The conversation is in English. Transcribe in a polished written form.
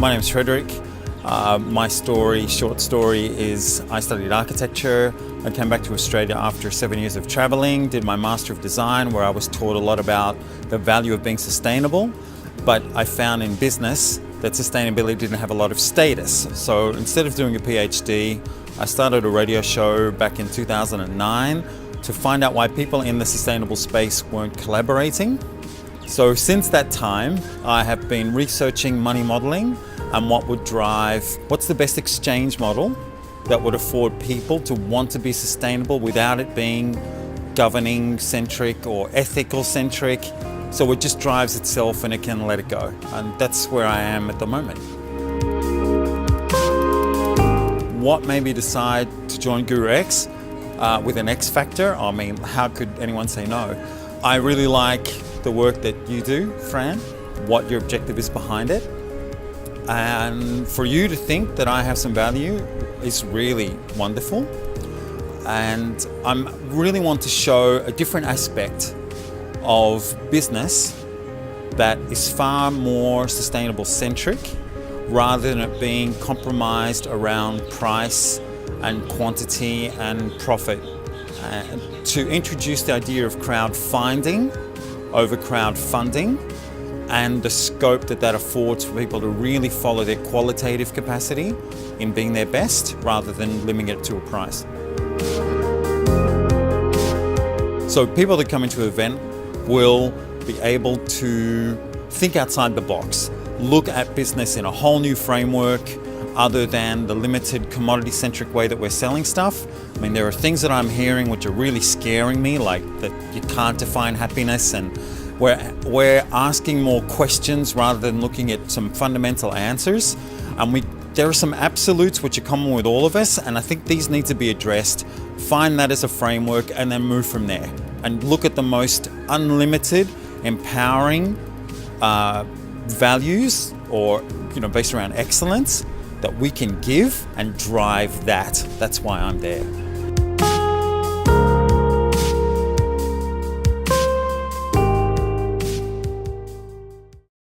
My name's Frederick. My short story is I studied architecture. I came back to Australia after 7 years of traveling, did my Master of Design where I was taught a lot about the value of being sustainable, but I found in business that sustainability didn't have a lot of status. So instead of doing a PhD, I started a radio show back in 2009 to find out why people in the sustainable space weren't collaborating. So since that time, I have been researching money modeling and what's the best exchange model that would afford people to want to be sustainable without it being governing centric or ethical centric. So it just drives itself and it can let it go. And that's where I am at the moment. What made me decide to join GuruX with an X factor? I mean, how could anyone say no? I really like the work that you do, Fran, what your objective is behind it. And for you to think that I have some value is really wonderful. And I really want to show a different aspect of business that is far more sustainable centric rather than it being compromised around price and quantity and profit. To introduce the idea of crowdfunding over crowdfunding and the scope that affords for people to really follow their qualitative capacity in being their best rather than limiting it to a price. So people that come into an event will be able to think outside the box, look at business in a whole new framework other than the limited commodity-centric way that we're selling stuff. I mean, there are things that I'm hearing which are really scaring me, like that you can't define happiness, and we're asking more questions rather than looking at some fundamental answers. And there are some absolutes which are common with all of us, and I think these need to be addressed. Find that as a framework and then move from there. And look at the most unlimited, empowering values or based around excellence that we can give and drive that. That's why I'm there.